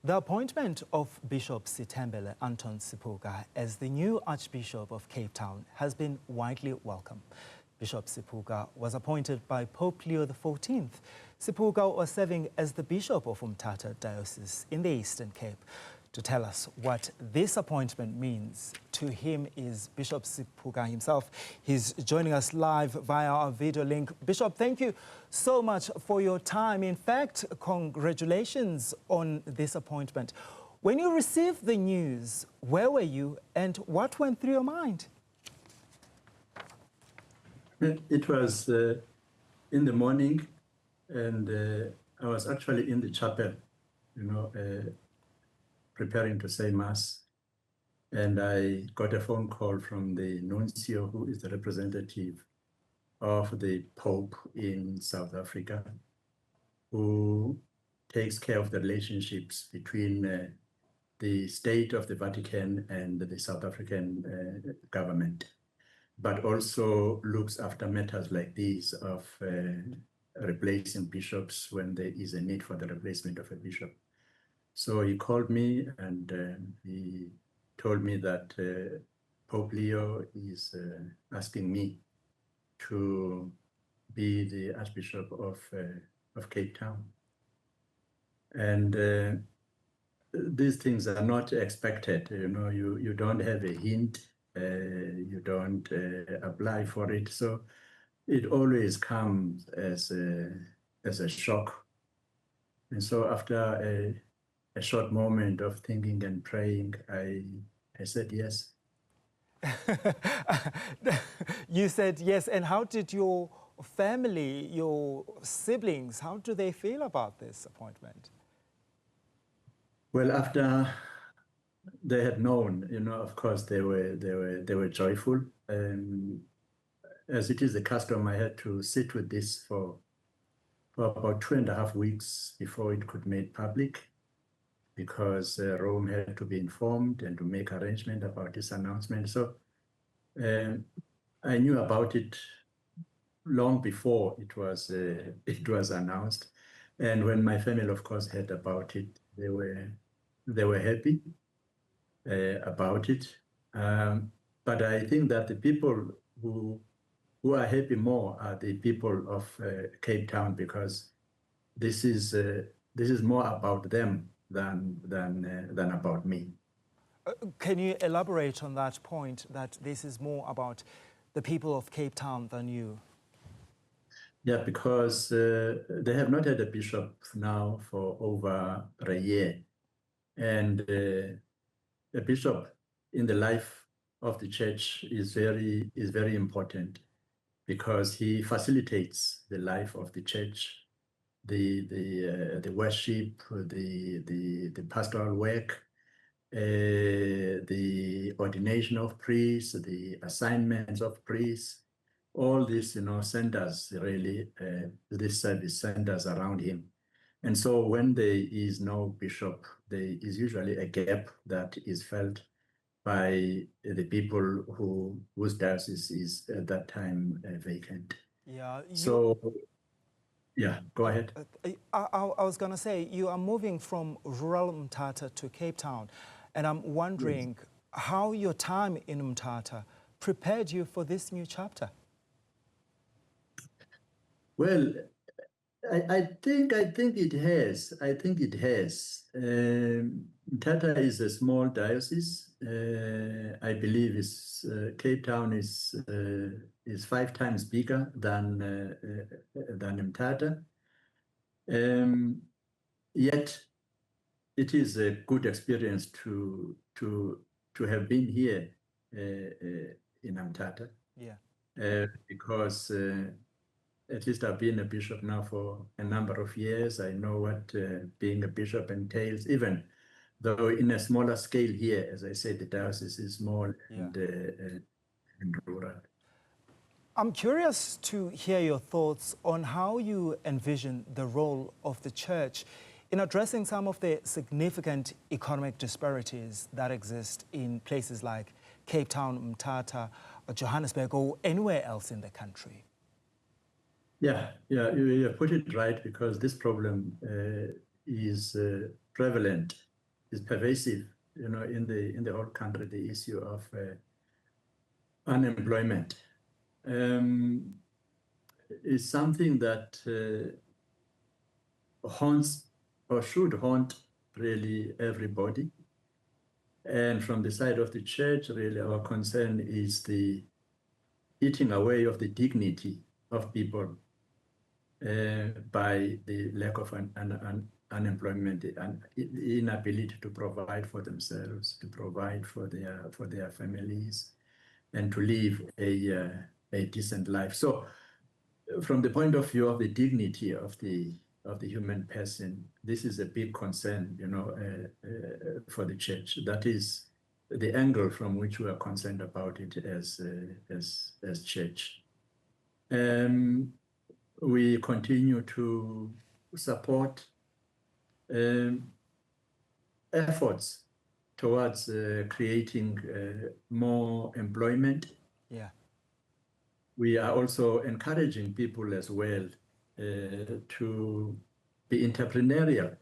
The appointment of Bishop Sithembele Anton Sipuka as the new Archbishop of Cape Town has been widely welcomed. Bishop Sipuka was appointed by Pope Leo XIV. Sipuka was serving as the Bishop of Mthatha Diocese in the Eastern Cape. To tell us what this appointment means to him is Bishop Sipuka himself. He's joining us live via our video link. Bishop, thank you so much for your time. In fact, congratulations on this appointment. When you received the news, where were you and what went through your mind? It was in the morning, and I was actually in the chapel, preparing to say Mass, and I got a phone call from the nuncio, who is the representative of the Pope in South Africa, who takes care of the relationships between the state of the Vatican and the South African government, but also looks after matters like these of replacing bishops when there is a need for the replacement of a bishop. So he called me and he told me that Pope Leo is asking me to be the Archbishop of Cape Town. And these things are not expected. You don't have a hint, you don't apply for it. So it always comes as a shock. And so after a short moment of thinking and praying, I said yes. You said yes. And how did your family, your siblings, how do they feel about this appointment? Well, after they had known, of course, they were joyful. As it is the custom, I had to sit with this for about 2.5 weeks before it could be made public, because Rome had to be informed and to make arrangement about this announcement. So I knew about it long before it was announced. And when my family, of course, heard about it, they were happy about it. But I think that the people who are happy more are the people of Cape Town, because this is more about them than about me. Can you elaborate on that point, that this is more about the people of Cape Town than you? Yeah, because they have not had a bishop now for over a year. And a bishop in the life of the church is very important, because he facilitates the life of the church, the worship, the pastoral work, the ordination of priests, the assignments of priests, all this, centers really, this service centers around him. And so when there is no bishop, there is usually a gap that is felt by the people whose diocese is at that time vacant. Yeah. Yeah, go ahead. I was going to say, you are moving from rural Mthatha to Cape Town, and I'm wondering how your time in Mthatha prepared you for this new chapter. Well, I think it has. I think it has. Mthatha is a small diocese. I believe Cape Town is 5 times bigger than Mthatha. Yet, it is a good experience to have been here in Mthatha. Yeah. Because at least I've been a bishop now for a number of years. I know what being a bishop entails, even though in a smaller scale here, as I said, the diocese is small and rural. I'm curious to hear your thoughts on how you envision the role of the church in addressing some of the significant economic disparities that exist in places like Cape Town, Mthatha, Johannesburg, or anywhere else in the country. Yeah, you put it right, because this problem is prevalent pervasive, in the whole country, the issue of unemployment is something that haunts or should haunt really everybody. And from the side of the church, really our concern is the eating away of the dignity of people by the lack of unemployment and inability to provide for themselves, to provide for their families, and to live a decent life. So, from the point of view of the dignity of the human person, this is a big concern, for the church. That is the angle from which we are concerned about it as church. We continue to support efforts towards creating more employment. Yeah. We are also encouraging people as well to be entrepreneurial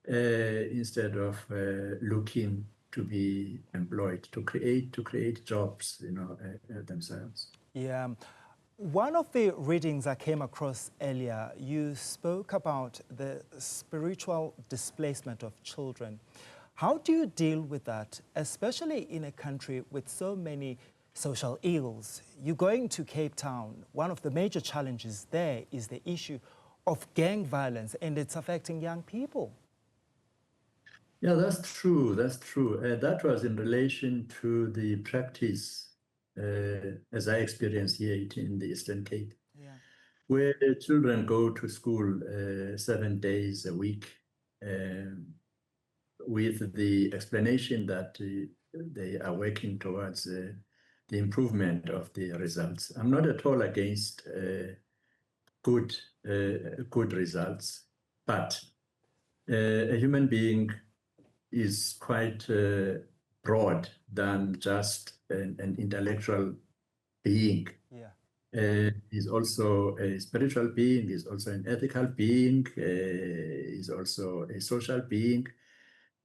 instead of looking to be employed, to create jobs, themselves. Yeah. One of the readings I came across earlier, you spoke about the spiritual displacement of children. How do you deal with that, especially in a country with so many social ills? You're going to Cape Town. One of the major challenges there is the issue of gang violence, and it's affecting young people. Yeah, that's true. That's true. That was in relation to the practice, as I experienced here in the Eastern Cape, where children go to school 7 days a week with the explanation that they are working towards the improvement of the results. I'm not at all against good results, but a human being is quite broad than just an intellectual being. Yeah. Is also a spiritual being, is also an ethical being, is also a social being.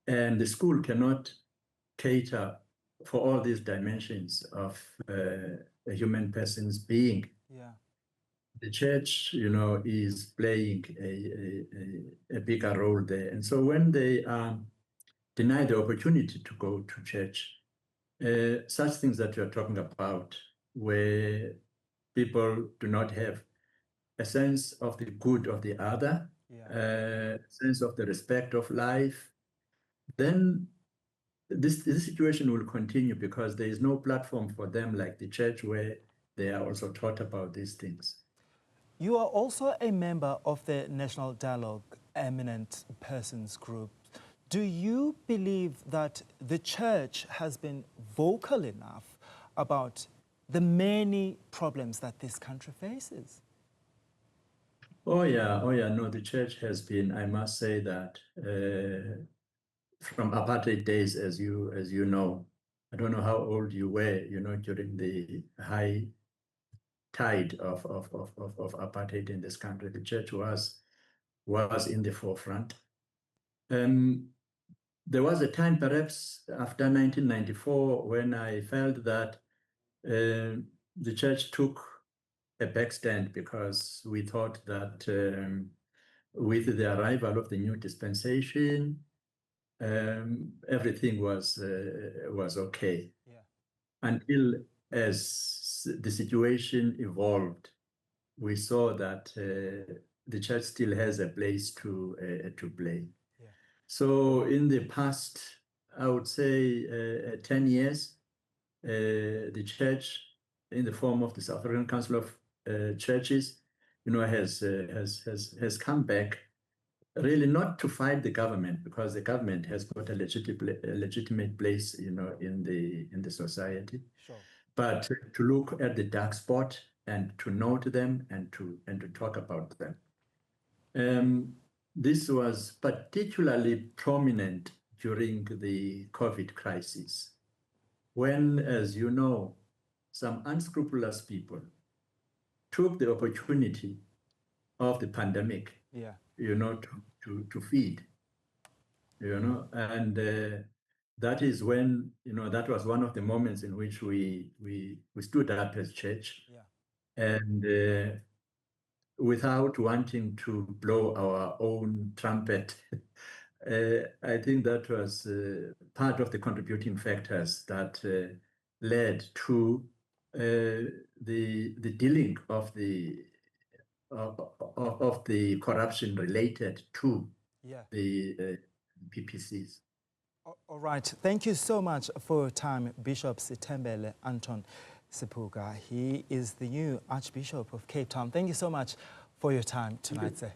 And the school cannot cater for all these dimensions of a human person's being. Yeah. The church, is playing a bigger role there. And so when they are denied the opportunity to go to church, such things that you're talking about, where people do not have a sense of the good of the other, Yeah. sense of the respect of life, then this situation will continue because there is no platform for them like the church where they are also taught about these things. You are also a member of the National Dialogue Eminent Persons Group. Do you believe that the church has been vocal enough about the many problems that this country faces? Oh yeah, no, the church has been, I must say that, from apartheid days, as you know, I don't know how old you were, during the high tide of apartheid in this country. The church was in the forefront. There was a time, perhaps after 1994, when I felt that the church took a backstand because we thought that with the arrival of the new dispensation, everything was okay. Yeah. Until as the situation evolved, we saw that the church still has a place to play. Yeah. So in the past, I would say 10 years, the church, in the form of the South African Council of Churches, has come back, really not to fight the government, because the government has got a legitimate place, in the society. Sure. But to look at the dark spot and to note them and to talk about them. This was particularly prominent during the COVID crisis, when, as you know, some unscrupulous people took the opportunity of the pandemic, Yeah. to feed. you know, and that is when, you know, that was one of the moments in which we stood up as church. Yeah. And without wanting to blow our own trumpet, I think that was part of the contributing factors that led to the dealing of the corruption related to Yeah. the PPCs. All right. Thank you so much for your time, Bishop Sithembele Anton Sipuka. He is the new Archbishop of Cape Town. Thank you so much for your time tonight, sir.